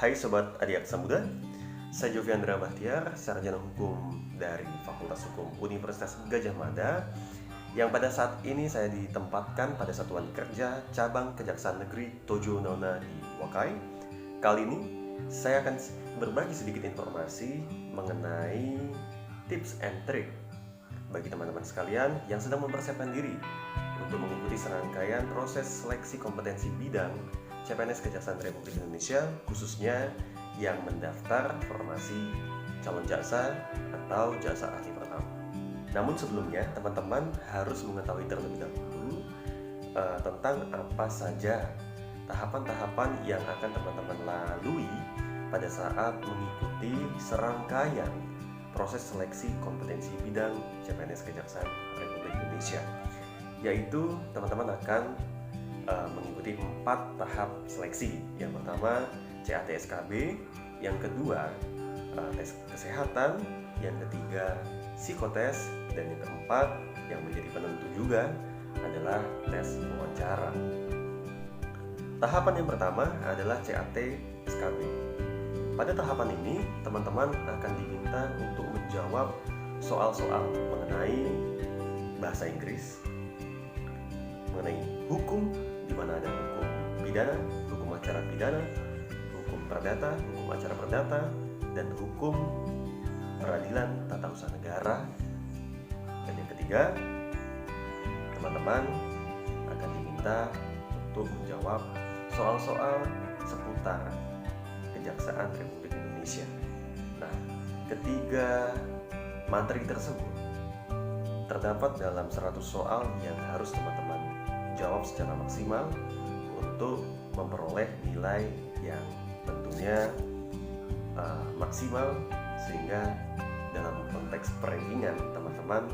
Hai Sobat Adiaksa Muda, saya Joviandra Bahtiar, Sarjana Hukum dari Fakultas Hukum Universitas Gadjah Mada, yang pada saat ini saya ditempatkan pada Satuan Kerja Cabang Kejaksaan Negeri Tojo Nona di Wakai. Kali ini saya akan berbagi sedikit informasi mengenai tips and trick bagi teman-teman sekalian yang sedang mempersiapkan diri untuk mengikuti serangkaian proses seleksi kompetensi bidang CPNS Kejaksaan Republik Indonesia, khususnya yang mendaftar formasi calon jaksa atau jaksa ahli pertama. Namun sebelumnya, teman-teman harus mengetahui terlebih dahulu tentang apa saja tahapan-tahapan yang akan teman-teman lalui pada saat mengikuti serangkaian proses seleksi kompetensi bidang CPNS Kejaksaan Republik Indonesia, yaitu teman-teman akan mengikuti 4 tahap seleksi. Yang pertama CAT SKB, yang kedua tes kesehatan, yang ketiga psikotes, dan yang keempat yang menjadi penentu juga adalah tes wawancara. Tahapan yang pertama adalah CAT SKB. Pada tahapan ini, teman-teman akan diminta untuk menjawab soal-soal mengenai bahasa Inggris, mengenai hukum, di mana ada hukum pidana, hukum acara pidana, hukum perdata, hukum acara perdata, dan hukum peradilan tata usaha negara. Dan yang ketiga, teman-teman akan diminta untuk menjawab soal-soal seputar Kejaksaan Republik Indonesia. Nah, ketiga materi tersebut terdapat dalam 100 soal yang harus teman-teman jawab secara maksimal untuk memperoleh nilai yang tentunya maksimal, sehingga dalam konteks perankingan teman-teman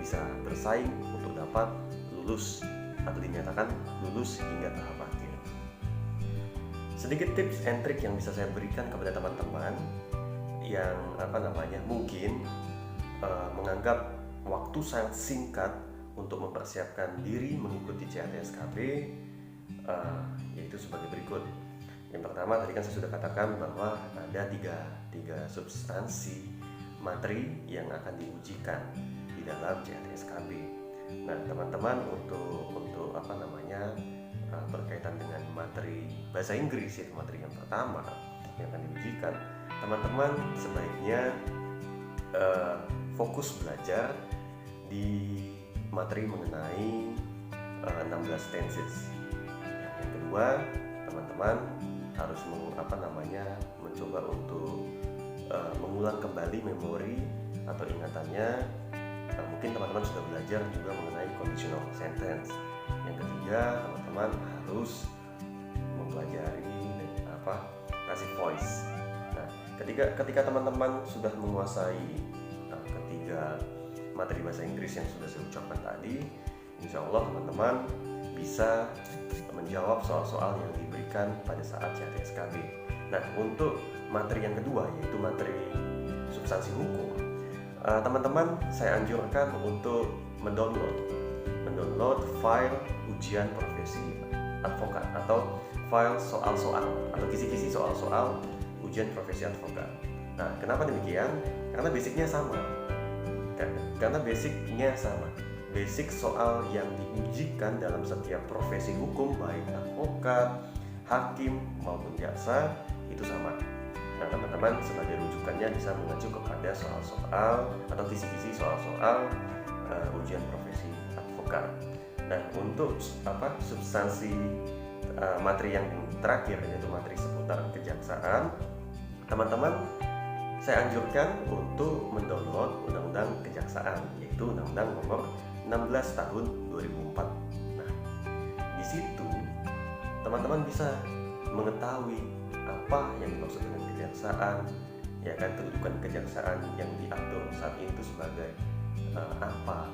bisa bersaing untuk dapat lulus atau dinyatakan lulus hingga tahap akhir. Sedikit tips and trick yang bisa saya berikan kepada teman-teman yang mungkin menganggap waktu sangat singkat untuk mempersiapkan diri mengikuti CAT SKB, yaitu sebagai berikut. Yang pertama, tadi kan saya sudah katakan bahwa ada tiga substansi materi yang akan diujikan di dalam CAT SKB. Nah, teman-teman untuk berkaitan dengan materi bahasa Inggris, yaitu materi yang pertama yang akan diujikan, teman-teman sebaiknya fokus belajar di materi mengenai 16 tenses. Yang kedua, teman-teman harus mencoba untuk mengulang kembali memori atau ingatannya. Mungkin teman-teman sudah belajar juga mengenai conditional sentence. Yang ketiga, teman-teman harus mempelajari passive voice. Nah, ketika teman-teman sudah menguasai ketiga materi bahasa Inggris yang sudah saya ucapkan tadi, insya Allah teman-teman bisa menjawab soal-soal yang diberikan pada saat CAT SKB. Nah, untuk materi yang kedua, yaitu materi substansi hukum, teman-teman saya anjurkan untuk mendownload file ujian profesi advokat atau file soal-soal atau kisi-kisi soal-soal ujian profesi advokat. Nah, kenapa demikian? Karena basicnya sama. Basic soal yang diujikan dalam setiap profesi hukum, baik advokat, hakim maupun jaksa, itu sama. Nah, teman-teman sebagai rujukannya bisa mengacu kepada soal-soal atau kisi-kisi soal-soal ujian profesi advokat. Nah, untuk substansi materi yang terakhir, yaitu materi seputar kejaksaan, teman-teman saya anjurkan untuk mendownload Undang-Undang Kejaksaan, yaitu Undang-Undang Nomor 16 Tahun 2004. Nah, di situ teman-teman bisa mengetahui apa yang dimaksud dengan kejaksaan, ya kan, kedudukan kejaksaan yang diatur saat itu sebagai apa,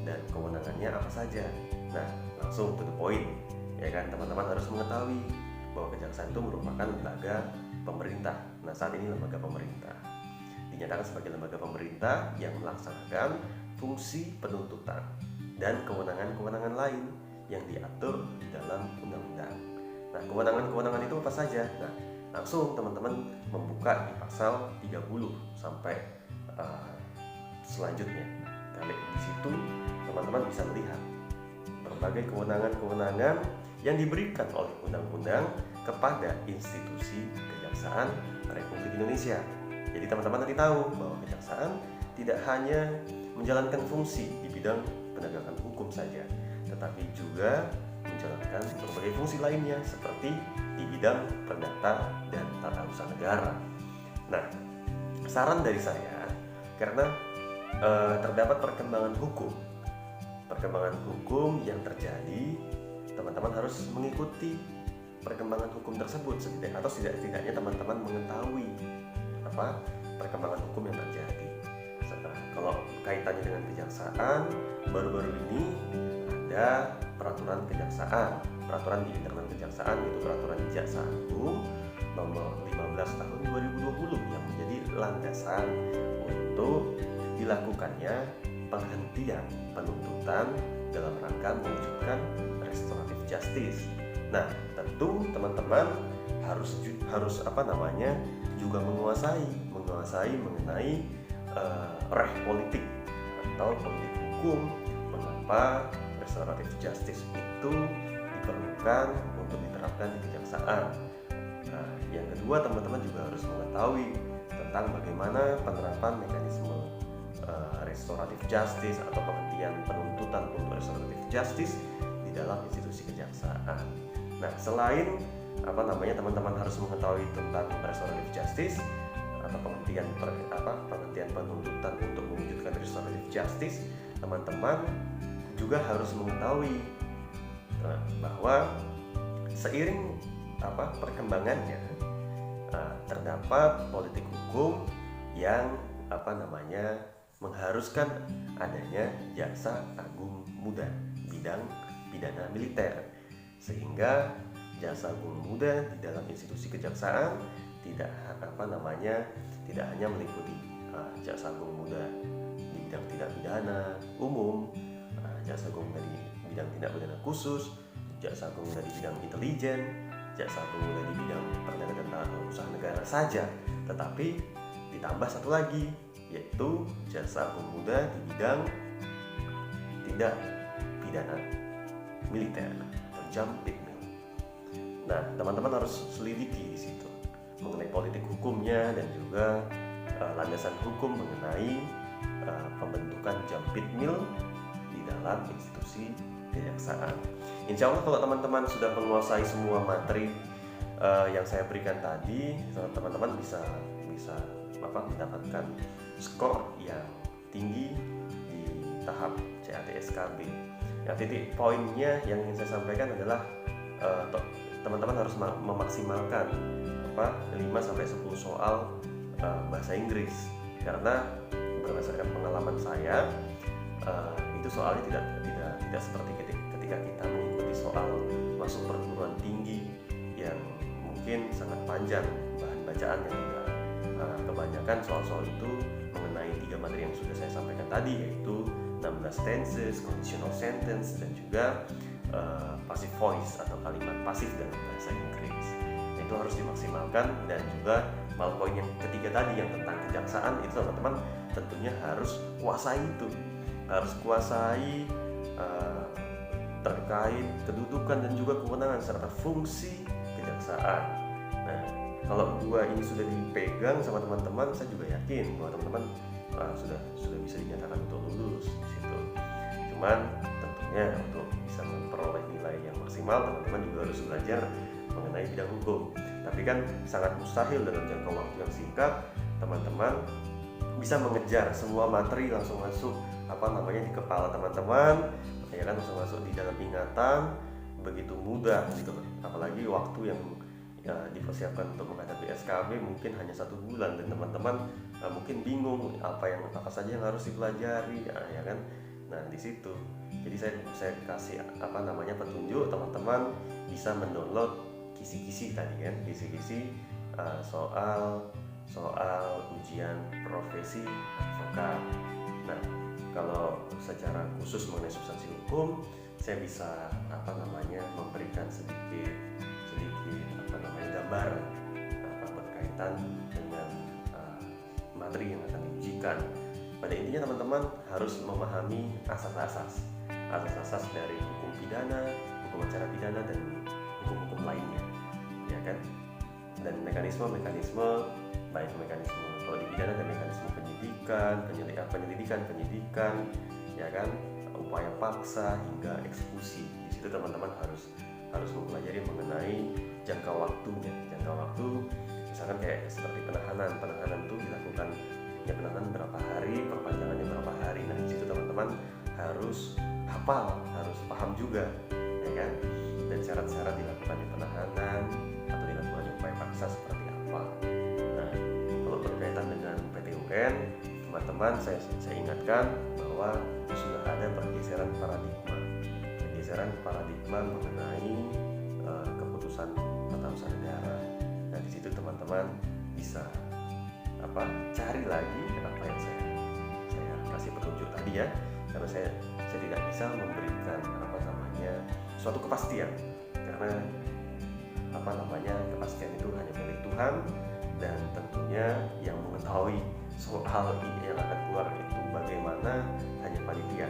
dan kewenangannya apa saja. Nah, langsung to the point, ya kan, teman-teman harus mengetahui bahwa kejaksaan itu merupakan lembaga pemerintah. Nah, saat ini lembaga pemerintah dinyatakan sebagai lembaga pemerintah yang melaksanakan fungsi penuntutan dan kewenangan-kewenangan lain yang diatur di dalam undang-undang. Nah, kewenangan-kewenangan itu apa saja? Nah, langsung teman-teman membuka di pasal 30 sampai selanjutnya. Kali di situ teman-teman bisa melihat berbagai kewenangan-kewenangan yang diberikan oleh undang-undang kepada institusi Kejaksaan Republik Indonesia. Jadi teman-teman nanti tahu bahwa kejaksaan tidak hanya menjalankan fungsi di bidang penegakan hukum saja, tetapi juga menjalankan berbagai fungsi lainnya seperti di bidang perdata dan tata usaha negara. Nah, saran dari saya, karena terdapat perkembangan hukum yang terjadi, teman-teman harus mengikuti perkembangan hukum tersebut atau setidaknya teman-teman mengetahui apa perkembangan hukum yang terjadi. Kalau kaitannya dengan kejaksaan, baru-baru ini ada peraturan di internal kejaksaan, yaitu peraturan Jaksa Agung nomor 15 tahun 2020 yang menjadi landasan untuk dilakukannya penghentian penuntutan dalam rangka mewujudkan restoratif justice. Nah, tentu teman-teman harus juga menguasai mengenai reh politik atau politik hukum. Mengapa restoratif justice itu diperlukan untuk diterapkan di kejaksaan? Nah, yang kedua, teman-teman juga harus mengetahui tentang bagaimana penerapan mekanisme restoratif justice atau penghentian penuntutan untuk restoratif justice di dalam institusi kejaksaan. Nah, selain teman-teman harus mengetahui tentang restoratif justice atau penghentian penuntutan untuk mewujudkan restoratif justice, teman-teman juga harus mengetahui bahwa seiring perkembangannya terdapat politik hukum yang mengharuskan adanya Jaksa Agung Muda bidang pidana militer, sehingga Jaksa Agung Muda di dalam institusi kejaksaan tidak hanya meliputi Jaksa Agung Muda di bidang tindak pidana umum, Jaksa Agung Muda di bidang tindak pidana khusus, Jaksa Agung Muda di bidang intelijen, Jaksa Agung Muda di bidang perdata dan tata usaha negara saja, tetapi ditambah satu lagi, yaitu Jaksa Agung Muda di bidang tindak pidana militer atau Jampitmil. Nah, teman-teman harus selidiki di situ mengenai politik hukumnya dan juga landasan hukum mengenai pembentukan Jampitmil di dalam institusi kejaksaan. Insya Allah kalau teman-teman sudah menguasai semua materi yang saya berikan tadi, teman-teman bisa mendapatkan skor yang tinggi di tahap CAT-SKB. Nah, titik poinnya yang ingin saya sampaikan adalah teman-teman harus memaksimalkan 5-10 soal bahasa Inggris, karena berdasarkan pengalaman saya itu soalnya tidak seperti ketika kita mengikuti soal masuk perguruan tinggi yang mungkin sangat panjang bahan bacaan yang kita kebanyakan soal-soal itu mengenai 3 materi yang sudah saya sampaikan tadi, yaitu 16 tenses, conditional sentence, dan juga passive voice atau kalimat pasif dalam bahasa Inggris. Itu harus dimaksimalkan. Dan juga poin yang ketiga tadi yang tentang kejaksaan, itu teman-teman tentunya harus kuasai terkait kedudukan dan juga kewenangan serta fungsi kejaksaan. Nah, kalau dua ini sudah dipegang sama teman-teman, saya juga yakin bahwa teman-teman sudah bisa dinyatakan untuk lulus di situ. Cuman tentunya untuk bisa memperoleh nilai yang maksimal, teman-teman juga harus belajar mengenai bidang hukum. Tapi kan sangat mustahil dalam jangka waktu yang singkat teman-teman bisa mengejar semua materi langsung masuk di kepala teman-teman, ya kan, langsung masuk di dalam ingatan begitu mudah gitu. Apalagi waktu yang dipersiapkan untuk menghadapi SKB mungkin hanya 1 bulan, dan teman-teman mungkin bingung apa saja yang harus dipelajari, ya kan. Nah, di situ jadi saya kasih petunjuk, teman-teman bisa mendownload kisi-kisi tadi kan, kisi-kisi soal ujian profesi advokat. Nah, kalau secara khusus mengenai substansi hukum, saya bisa memberikan sedikit gambar berkaitan dengan materi yang akan diujikan. Pada intinya teman-teman harus memahami asas-asas dari hukum pidana, hukum acara pidana, dan hukum-hukum lainnya, ya kan? Dan mekanisme baik mekanisme kalau di pidana dan mekanisme penyelidikan, ya kan? Upaya paksa hingga eksekusi. Di situ teman-teman harus mempelajari mengenai jangka waktu. Misalkan kayak seperti penahanan itu dilakukan penahanan berapa hari, perpanjangannya berapa hari. Nah, di situ teman-teman harus hafal, harus paham juga, ya kan? Dan syarat-syarat dilakukannya penahanan atau dilakukannya upaya paksa seperti apa. Nah, kalau berkaitan dengan PT-UN, teman-teman saya ingatkan bahwa sudah ada pergeseran paradigma mengenai keputusan tata usaha negara. Nah, di situ teman-teman bisa cari lagi apa yang saya kasih petunjuk tadi ya, karena saya tidak bisa memberikan suatu kepastian, karena kepastian itu hanya milik Tuhan, dan tentunya yang mengetahui soal yang akan keluar itu bagaimana hanya panitia.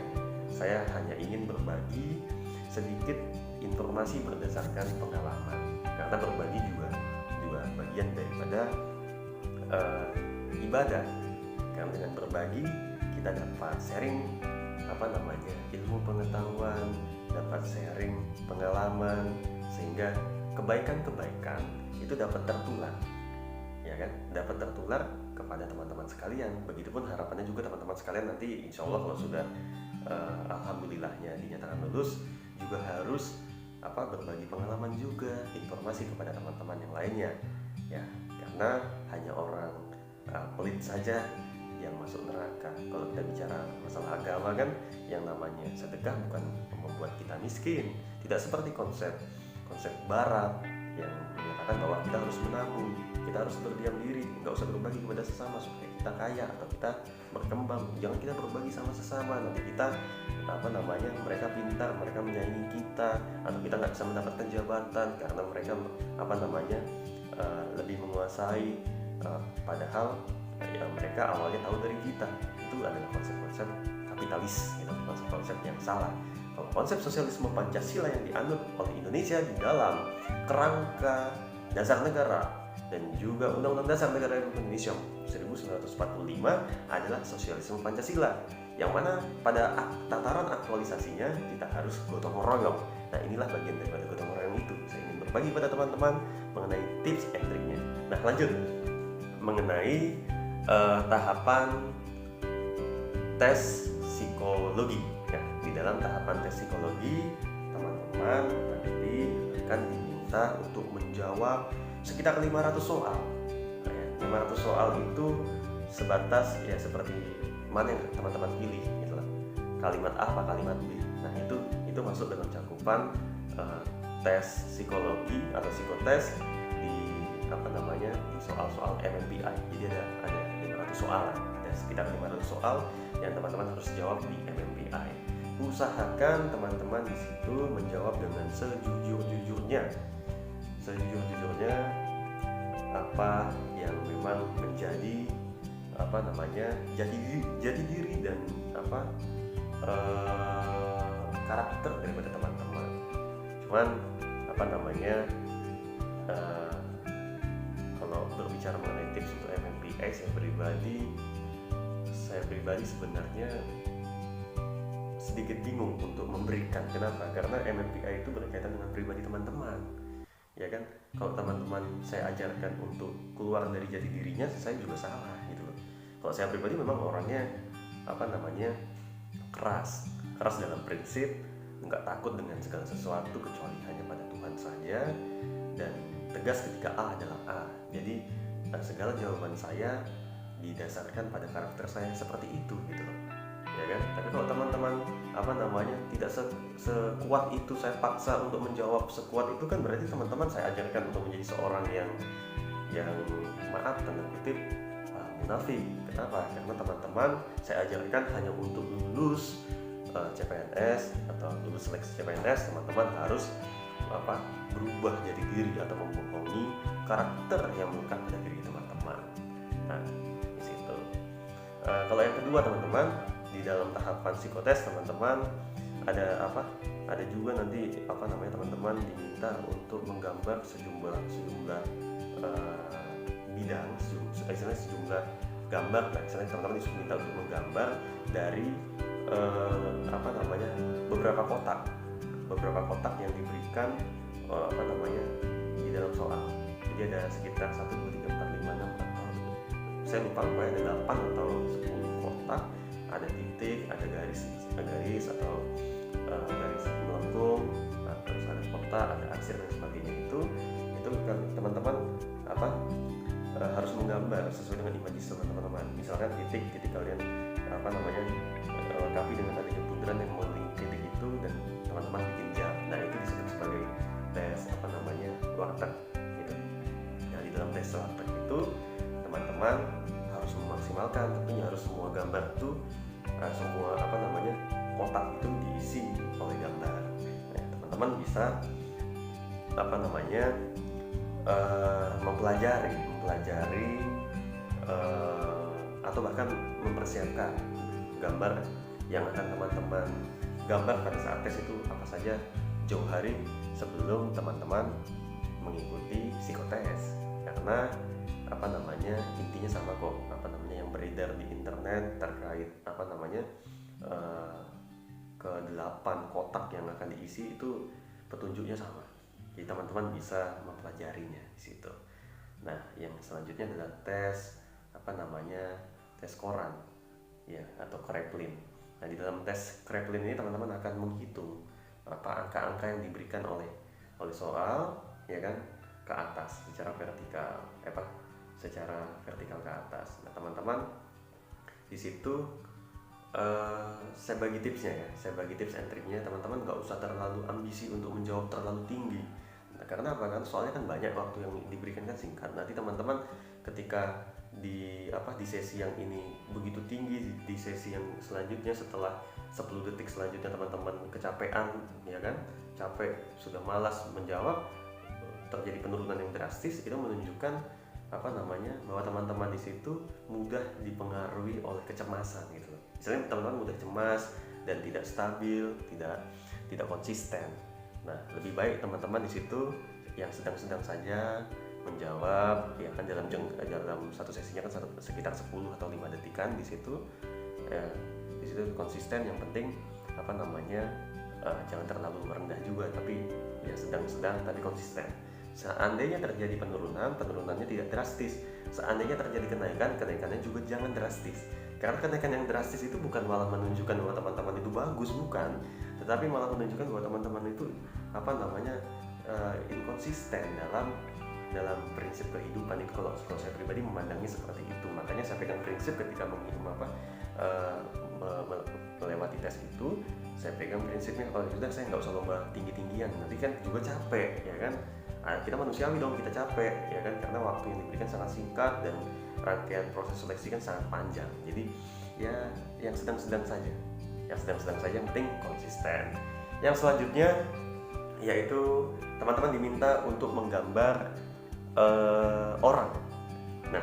Saya hanya ingin berbagi sedikit informasi berdasarkan pengalaman, karena berbagi juga bagian daripada ibadah. Karena dengan berbagi kita dapat sharing ilmu pengetahuan, dapat sharing pengalaman, sehingga kebaikan itu dapat tertular, ya kan? Dapat tertular kepada teman-teman sekalian. Begitupun harapannya juga teman-teman sekalian nanti insya Allah kalau sudah alhamdulillahnya dinyatakan lulus juga harus berbagi pengalaman juga, informasi kepada teman-teman yang lainnya, ya. Karena hanya orang pelit saja yang masuk neraka. Kalau kita bicara masalah agama kan, yang namanya sedekah bukan membuat kita miskin. Tidak seperti konsep barat yang menyatakan bahwa kita harus menabung, kita harus berdiam diri, nggak usah berbagi kepada sesama supaya kita kaya atau kita berkembang. Jangan kita berbagi sama sesama, nanti kita mereka pintar, mereka menyaingi kita, atau kita nggak bisa mendapatkan jabatan karena mereka lebih menguasai, padahal mereka awalnya tahu dari kita. Itu adalah konsep-konsep kapitalis, konsep-konsep yang salah. Kalau konsep sosialisme Pancasila yang dianut oleh Indonesia di dalam kerangka dasar negara dan juga Undang-Undang Dasar Negara Republik Indonesia 1945 adalah sosialisme Pancasila, yang mana pada tataran aktualisasinya kita harus gotong royong. Nah, inilah bagian daripada gotong royong itu. Saya ingin berbagi pada teman-teman mengenai tips and triknya. Nah, lanjut mengenai tahapan tes psikologi. Ya, di dalam tahapan tes psikologi, teman-teman nanti akan diminta untuk menjawab sekitar 500 soal. Nah, ya, 500 soal itu sebatas ya seperti mana yang teman-teman pilih gitu lah. Kalimat A apa kalimat B. Nah, itu masuk dalam cakupan tes psikologi atau psikotes di di soal-soal MMPI. Jadi ada 500 soal, ada sekitar 500 soal yang teman-teman harus jawab di MMPI. Usahakan teman-teman di situ menjawab dengan sejujur-jujurnya apa yang memang menjadi jadi diri dan karakter daripada teman-teman. Cuman kalau berbicara mengenai tips untuk MMPI, saya pribadi sebenarnya sedikit bingung untuk memberikan. Kenapa? Karena MMPI itu berkaitan dengan pribadi teman-teman, ya kan? Kalau teman-teman saya ajarkan untuk keluar dari jati dirinya, saya juga salah gitu loh. Kalau saya pribadi memang orangnya keras dalam prinsip, nggak takut dengan segala sesuatu kecuali hanya pada Tuhan saja, dan tegas ketika A adalah A. Jadi segala jawaban saya didasarkan pada karakter saya seperti itu gitu loh, ya kan? Tapi kalau teman-teman tidak sekuat itu, saya paksa untuk menjawab sekuat itu, kan berarti teman-teman saya ajarkan untuk menjadi seorang yang maaf tanda kutip munafik. Kenapa? Karena teman-teman saya ajarkan hanya untuk lulus CPNS atau lulus seleksi CPNS, teman-teman harus berubah jadi diri atau membohongi karakter yang melekat pada diri teman-teman. Nah, di situ. Kalau yang kedua teman-teman, di dalam tahapan psikotes teman-teman ada apa? Ada juga nanti teman-teman diminta untuk menggambar sejumlah bidang, sejumlah gambar. Nah, misalnya teman-teman diminta untuk menggambar dari beberapa kotak yang diberikan di dalam soal. Jadi ada sekitar 1, 2, 3, 4, 5, 6 atau saya lupa ada 8 atau 10 kotak, ada titik, ada garis atau garis melengkung, terus ada kotak, ada arsir dan sebagainya. Itu teman-teman harus menggambar sesuai dengan imajinasi teman-teman. Misalkan titik kalian lengkapi dengan adanya bundaran yang mengelilingi titik itu dan teman-teman bikin jam. Nah, itu disebut sebagai tes warteg gitu. Nah, di dalam tes warteg itu teman-teman harus memaksimalkan, tentunya harus semua gambar itu semua kotak itu diisi oleh gambar. Nah, teman-teman bisa mempelajari atau bahkan mempersiapkan gambar yang akan teman-teman gambar pada saat tes itu apa saja jauh hari sebelum teman-teman mengikuti psikotes. Karena intinya sama kok, yang beredar di internet terkait ke-8 kotak yang akan diisi itu petunjuknya sama. Jadi teman-teman bisa mempelajarinya di situ. Nah, yang selanjutnya adalah tes tes koran ya, atau Kraepelin. Nah, di dalam tes Kraepelin ini teman-teman akan menghitung angka-angka yang diberikan oleh soal, ya kan, ke atas secara vertikal ke atas. Nah, teman-teman di situ saya bagi tipsnya ya, tips and triknya. Teman-teman nggak usah terlalu ambisi untuk menjawab terlalu tinggi. Nah, karena apa? Kan soalnya kan banyak waktu yang diberikan kan singkat. Nanti teman-teman ketika di sesi yang ini begitu tinggi, di sesi yang selanjutnya setelah 10 detik selanjutnya teman-teman kecapean, ya kan, capek, sudah malas menjawab, terjadi penurunan yang drastis. Itu menunjukkan bahwa teman-teman di situ mudah dipengaruhi oleh kecemasan gitu. Misalnya teman-teman mudah cemas dan tidak stabil, tidak konsisten. Nah, lebih baik teman-teman di situ yang sedang-sedang saja menjawab, ya kan, dalam satu sesinya kan sekitar 10 atau 5 detikan di situ. Di situ konsisten, yang penting jangan terlalu merendah juga, tapi ya sedang-sedang tapi konsisten. Seandainya terjadi penurunannya tidak drastis. Seandainya terjadi kenaikannya juga jangan drastis. Karena kenaikan yang drastis itu bukan malah menunjukkan bahwa teman-teman itu bagus, bukan, tetapi malah menunjukkan bahwa teman-teman itu inkonsisten dalam prinsip kehidupan itu. Kalau saya pribadi memandangnya seperti itu. Makanya saya pegang prinsip ketika melewati tes itu, saya pegang prinsipnya, kalau sudah saya nggak usah lomba tinggi-tinggian, nanti kan juga capek, ya kan. Kita manusiawi dong, kita capek, ya kan, karena waktu yang diberikan sangat singkat dan rangkaian proses seleksi kan sangat panjang. Jadi ya yang sedang-sedang saja, yang penting konsisten. Yang selanjutnya yaitu teman-teman diminta untuk menggambar orang. Nah,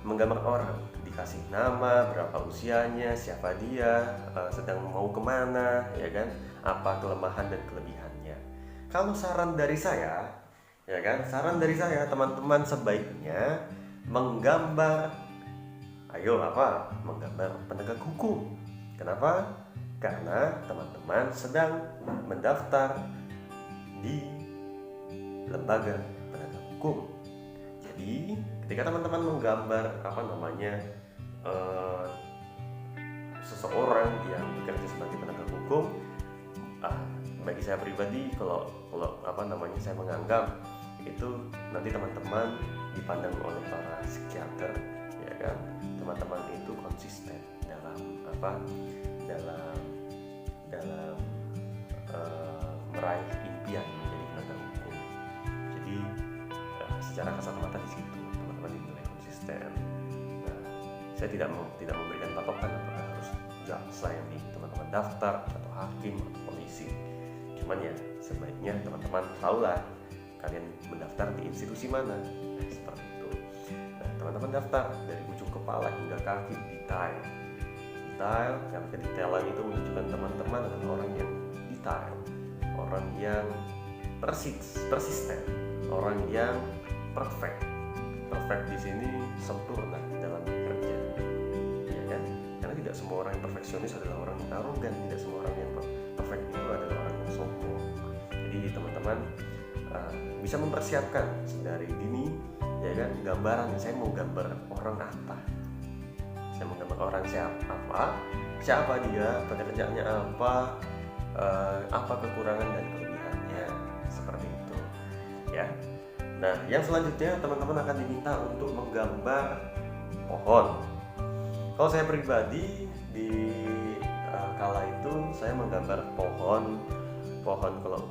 menggambar orang, dikasih nama, berapa usianya, siapa dia, sedang mau kemana, ya kan, apa kelemahan dan kelebihannya. Kalau saran dari saya, ya kan, teman-teman sebaiknya menggambar penegak hukum. Kenapa? Karena teman-teman sedang mendaftar di lembaga penegak hukum. Jadi ketika teman-teman menggambar seseorang yang bekerja sebagai penegak hukum, bagi saya pribadi, kalau saya menganggap itu nanti teman-teman dipandang oleh para psikiater, ya kan, teman-teman itu konsisten dalam meraih impian menjadi penegak hukum. Jadi secara kasat mata di situ teman-teman dinilai konsisten. Nah, saya tidak memberikan patokan apakah harus jaksa yang teman-teman daftar atau hakim atau polisi. Cuman ya sebaiknya teman-teman tahulah kalian mendaftar di institusi mana. Nah, seperti itu. Nah, teman-teman mendaftar dari ujung kepala hingga kaki, detail. Karena kedetailan itu menunjukkan teman-teman adalah orang yang detail, orang yang persisten, orang yang perfect di sini sempurna dalam bekerja, ya kan? Karena tidak semua orang yang perfeksionis adalah orang yang arogan, tidak semua orang yang perfect itu adalah orang yang sombong. Jadi teman-teman bisa mempersiapkan dari dini, ya kan? Gambaran, saya mau gambar orang apa? Saya mau gambar orang siapa dia, pekerjaannya apa kekurangan dan kelebihannya, seperti itu, ya. Nah, yang selanjutnya teman-teman akan diminta untuk menggambar pohon. Kalau saya pribadi di kala itu saya menggambar pohon kalau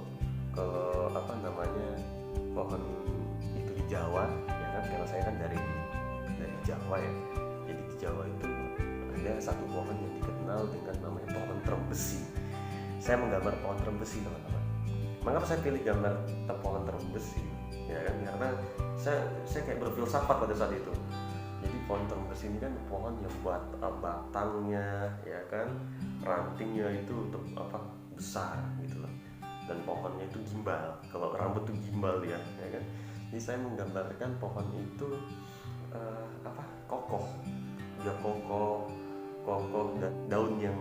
pohon itu di Jawa, ya kan? Karena saya kan dari Jawa ya. Jadi di Jawa itu ada satu pohon yang dikenal dengan namanya pohon trembesi. Saya menggambar pohon trembesi, teman-teman. Mengapa saya pilih gambar pohon trembesi? Ya kan, karena saya kayak berfilsafat pada saat itu. Jadi pohon trembesi ini kan pohon yang buat batangnya, ya kan, rantingnya itu untuk besar gitu loh. Dan pohonnya itu gimbal. Kalau rambut itu gimbal ya kan. Jadi saya menggambarkan pohon itu kokoh. Dia kokoh dan daun yang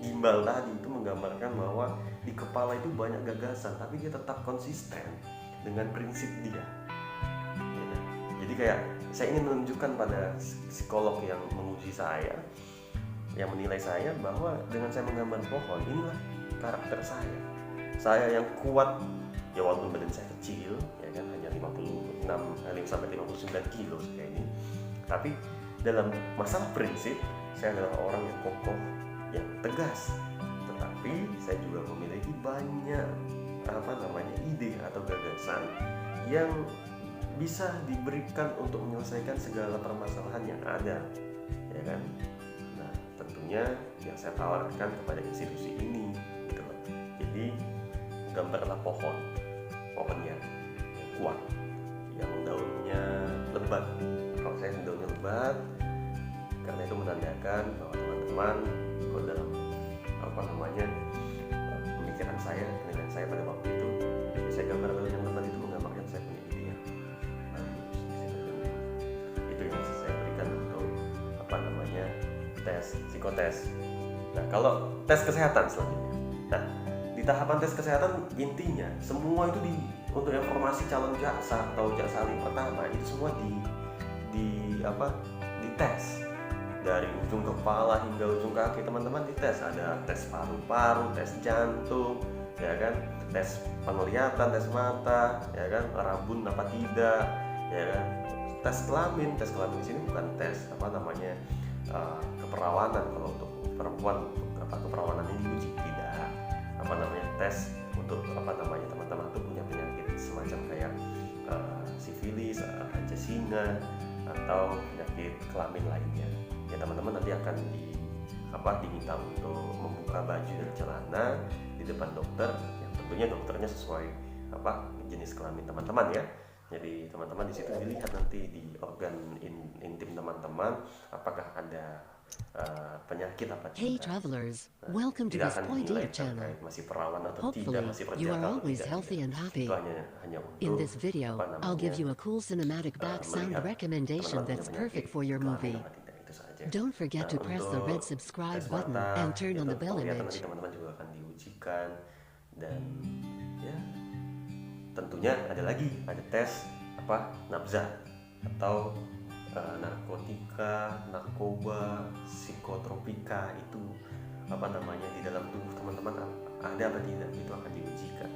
gimbal tadi itu menggambarkan bahwa di kepala itu banyak gagasan, tapi dia tetap konsisten dengan prinsip dia. Jadi kayak saya ingin menunjukkan pada psikolog yang menguji saya, yang menilai saya, bahwa dengan saya menggambar pohon, inilah karakter saya. Saya yang kuat, ya walaupun badan saya kecil, ya kan, hanya 56-59 kilo kayak ini. Tapi dalam masalah prinsip, saya adalah orang yang kokoh, yang tegas. Tetapi saya juga memiliki banyak ide atau gagasan yang bisa diberikan untuk menyelesaikan segala permasalahan yang ada, ya kan? Nah, tentunya yang saya tawarkan kepada institusi ini gitu loh. Jadi gambarlah pohon yang kuat, yang daunnya lebat. Kalau saya daunnya lebat, karena itu menandakan bahwa teman-teman kalau dalam pemikiran saya, penilaian saya pada waktu itu, saya gambar daun yang lebat itu menggambarkan saya punya ide yang bagus. Itu yang saya berikan untuk psikotes. Nah, kalau tes kesehatan selanjutnya. Nah, di tahapan tes kesehatan intinya semua itu untuk informasi calon jaksa atau jaksa ahli pertama itu semua dites. Dari ujung kepala hingga ujung kaki, teman-teman dites. Ada tes paru-paru, tes jantung, ya kan, tes penglihatan, tes mata, ya kan, rabun apa tidak, ya kan, tes kelamin. Tes kelamin di sini bukan tes keperawanan. Kalau untuk perempuan keperawanan ini diuji tidak. Tes untuk teman-teman itu punya penyakit semacam kayak sifilis, singa, atau penyakit kelamin lainnya. Ya teman-teman nanti akan diminta untuk membuka baju dan celana di depan dokter, yang tentunya dokternya sesuai jenis kelamin teman-teman ya. Jadi teman-teman di situ dilihat nanti di organ intim teman-teman apakah ada penyakit apa tidak. Hey travelers, welcome to this Point Dia channel. Masih perawan atau Hopefully, tidak, masih you are perjaka atau always tidak. healthy and happy. Itu hanya untuk In this video, I'll give you a cool cinematic back sound recommendation that's perfect for your movie. Don't forget to press the red subscribe button and turn on the bell image. Teman-teman juga akan diujikan, dan ya tentunya ada tes nabzah atau narkotika, narkoba, psikotropika itu di dalam tubuh teman-teman ada apa tidak, itu akan diujikan.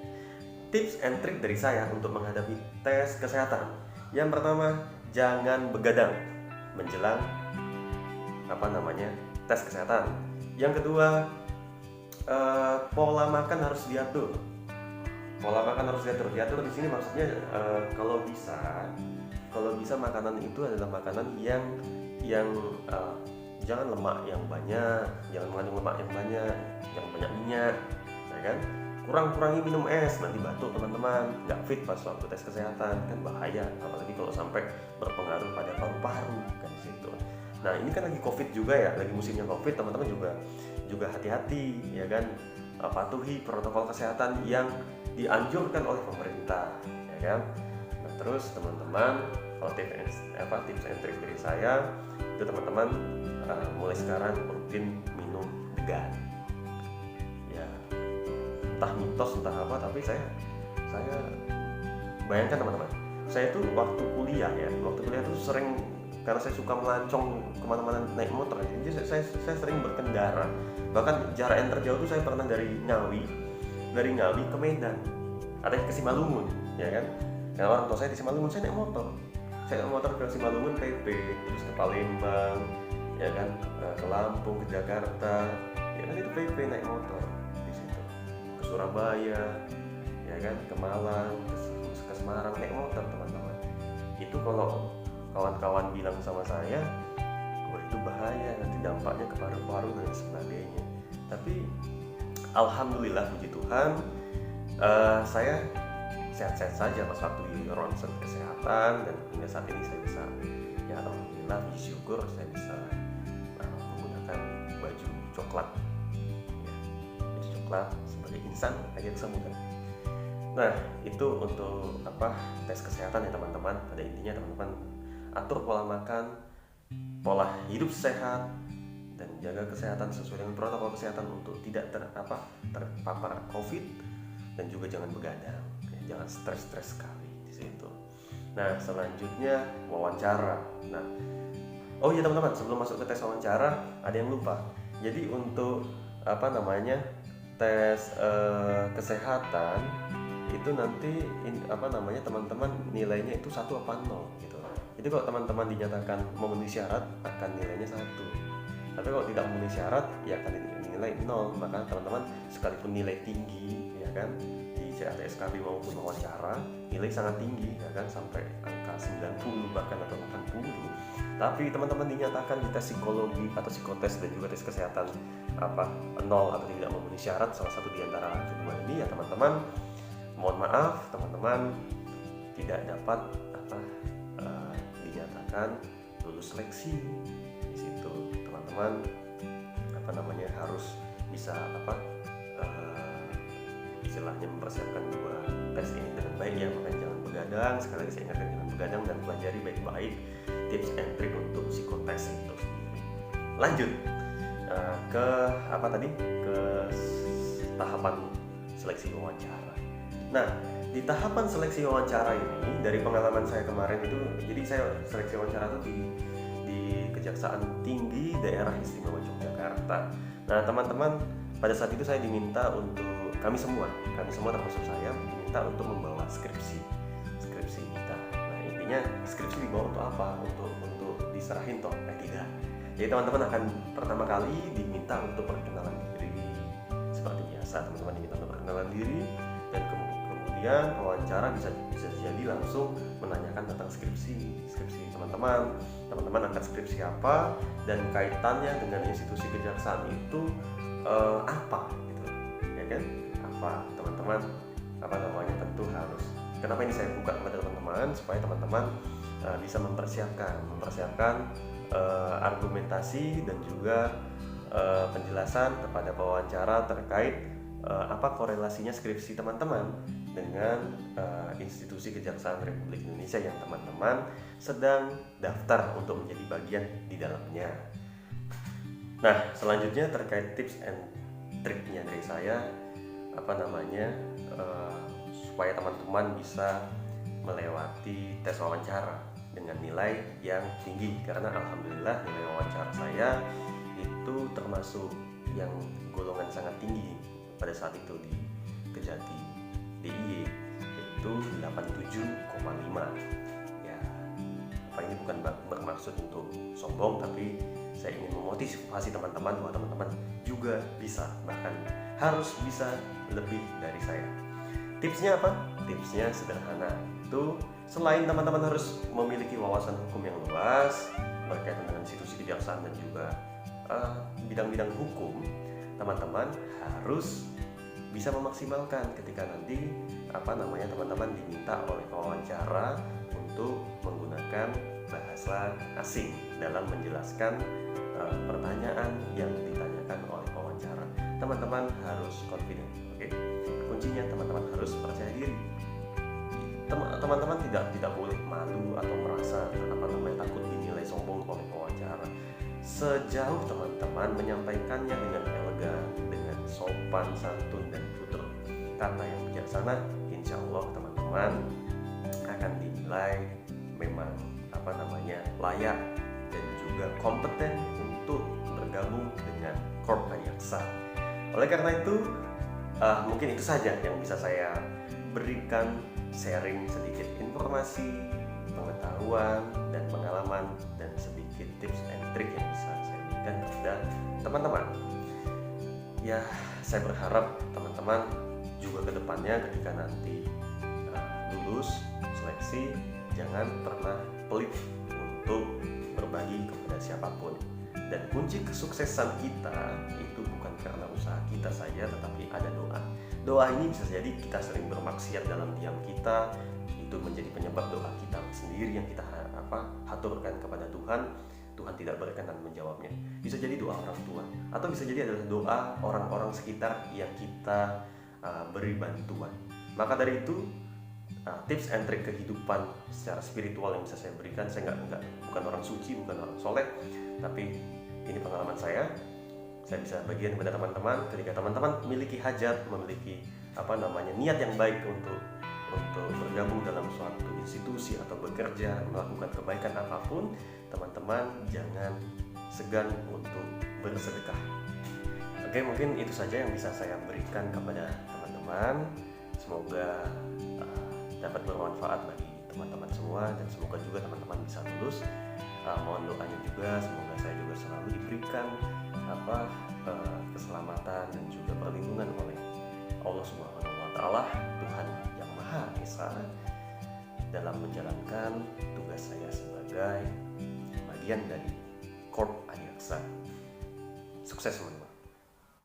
Tips and trik dari saya untuk menghadapi tes kesehatan. Yang pertama, jangan begadang menjelang tes kesehatan. Yang kedua, pola makan harus diatur. Diatur di sini maksudnya kalau bisa makanan itu adalah makanan yang jangan lemak yang banyak, jangan mengandung lemak yang banyak, jangan banyak minyak, ya kan? Kurangi minum es, nanti batuk teman-teman, nggak fit pas waktu tes kesehatan, kan bahaya, apalagi kalau sampai berpengaruh pada paru-paru kan di situ. Nah ini kan lagi COVID juga ya, lagi musimnya COVID, teman-teman juga hati-hati ya kan, patuhi protokol kesehatan yang dianjurkan oleh pemerintah ya kan. Nah terus teman-teman, kalau tips and trick dari saya itu teman-teman mulai sekarang rutin minum degan. Ya entah mitos entah apa, tapi saya bayangkan teman-teman, saya tuh waktu kuliah tuh sering, karena saya suka melancong kemana-mana naik motor, jadi saya sering berkendara, bahkan jarak yang terjauh tuh saya pernah dari Ngawi ke Medan, ada yang ke Simalungun ya kan, karena orang tua saya di Simalungun, saya naik motor ke Simalungun PP, terus ke Palembang ya kan, ke Lampung, ke Jakarta ya kan, itu PP naik motor di situ, ke Surabaya ya kan, ke Malang, ke Semarang naik motor teman-teman. Itu kalau kawan-kawan bilang sama saya, wah itu bahaya, nanti dampaknya ke paru-paru dan sebagainya. Tapi alhamdulillah puji Tuhan, saya sehat-sehat saja pas waktu di ronsen kesehatan, dan hingga saat ini saya bisa, ya alhamdulillah puji syukur saya bisa menggunakan baju coklat sebagai insan aja bisa mudah. Nah itu untuk tes kesehatan ya teman-teman. Pada intinya teman-teman atur pola makan, pola hidup sehat, dan jaga kesehatan sesuai dengan protokol kesehatan untuk tidak terpapar COVID, dan juga jangan begadang, ya, jangan stres sekali di situ. Nah selanjutnya wawancara. Nah oh iya teman-teman, sebelum masuk ke tes wawancara ada yang lupa. Jadi untuk tes kesehatan itu nanti teman-teman nilainya itu 1 apa 0 gitu. Jadi kalau teman-teman dinyatakan memenuhi syarat akan nilainya 1. Tapi kalau tidak memenuhi syarat ya akan nilai 0. Maka teman-teman sekalipun nilai tinggi ya kan di CATSKB maupun wawancara, nilai sangat tinggi ya kan, sampai angka 90 bahkan atau 80. Tapi teman-teman dinyatakan di tes psikologi atau psikotes dan juga tes kesehatan 0 atau tidak memenuhi syarat salah satu di antara kedua ini, ya teman-teman mohon maaf, teman-teman tidak dapat dinyatakan lulus seleksi di situ. Teman-teman harus bisa istilahnya mempersiapkan dua tes ini dengan baik ya. Makanya jangan begadang, sekali lagi saya ingatkan jangan begadang, dan pelajari baik-baik tips and trick untuk psikotes itu sendiri. Lanjut ke tahapan seleksi wawancara. Nah, di tahapan seleksi wawancara ini, dari pengalaman saya kemarin itu, jadi saya seleksi wawancara itu di Kejaksaan Tinggi Daerah Istimewa Yogyakarta. Nah, teman-teman, pada saat itu saya diminta untuk kami semua termasuk saya diminta untuk membawa skripsi kita. Nah, intinya skripsi dibawa untuk apa? Untuk diserahin toh? Tidak. Jadi teman-teman akan pertama kali diminta untuk perkenalan diri. Seperti biasa, teman-teman diminta untuk perkenalan diri, dan kemudian wawancara bisa jadi langsung menanyakan tentang skripsi teman-teman angkat skripsi apa, dan kaitannya dengan institusi kejaksaan itu apa gitu ya kan, apa teman-teman tentu harus. Kenapa ini saya buka kepada teman-teman, supaya teman-teman bisa mempersiapkan argumentasi dan juga penjelasan kepada pewawancara terkait apa korelasinya skripsi teman-teman dengan institusi Kejaksaan Republik Indonesia yang teman-teman sedang daftar untuk menjadi bagian di dalamnya. Nah, selanjutnya terkait tips and triknya dari saya, supaya teman-teman bisa melewati tes wawancara dengan nilai yang tinggi, karena alhamdulillah nilai wawancara saya itu termasuk yang golongan sangat tinggi pada saat itu di Kejati DIY, yaitu 87,5. Ya, ini bukan bermaksud untuk sombong, tapi saya ingin memotivasi teman-teman bahwa teman-teman juga bisa, bahkan harus bisa lebih dari saya. Tipsnya apa? Tipsnya sederhana. Itu selain teman-teman harus memiliki wawasan hukum yang luas berkaitan dengan institusi kejaksaan dan juga bidang-bidang hukum, teman-teman harus bisa memaksimalkan ketika nanti teman-teman diminta oleh pewawancara untuk menggunakan bahasa asing dalam menjelaskan pertanyaan yang ditanyakan oleh pewawancara. Teman-teman harus confident, oke? Kuncinya teman-teman harus percaya diri. Teman-teman tidak boleh malu atau merasa takut dinilai sombong oleh pewawancara. Sejauh teman-teman menyampaikannya dengan elegan, dengan sopan, santun, dan tutur kata yang bijaksana, insya Allah teman-teman akan dinilai memang layak dan juga kompeten untuk bergabung dengan Corp Adiaksa. Oleh karena itu, mungkin itu saja yang bisa saya berikan, sharing sedikit informasi, pengetahuan, dan pengalaman, dan sedikit tips and trik yang bisa saya berikan kepada teman-teman. Ya, saya berharap teman-teman juga kedepannya ketika nanti lulus seleksi, jangan pernah pelit untuk berbagi kepada siapapun. Dan kunci kesuksesan kita itu bukan karena usaha kita saja, tetapi ada doa. Doa ini bisa jadi kita sering bermaksiat dalam diam kita, itu menjadi penyebab doa kita sendiri yang kita haturkan kepada Tuhan. Tuhan tidak berkenan menjawabnya. Bisa jadi doa orang tua, atau bisa jadi adalah doa orang-orang sekitar yang kita beri bantuan. Maka dari itu, tips and trik kehidupan secara spiritual yang bisa saya berikan, saya bukan orang suci, bukan orang soleh, tapi ini pengalaman saya bisa bagikan kepada teman-teman. Ketika teman-teman memiliki hajat, memiliki niat yang baik untuk bergabung dalam suatu institusi atau bekerja, melakukan kebaikan apapun, teman-teman jangan segan untuk bersedekah. Oke, mungkin itu saja yang bisa saya berikan kepada teman-teman. Semoga dapat bermanfaat bagi teman-teman semua, dan semoga juga teman-teman bisa lulus. Mohon doanya juga, semoga saya juga selalu diberikan keselamatan dan juga perlindungan oleh Allah Subhanahu wa Ta'ala, Tuhan yang Maha Esa, dalam menjalankan tugas saya sebagai bagian dari Corp Adiaksa. Sukses teman-teman.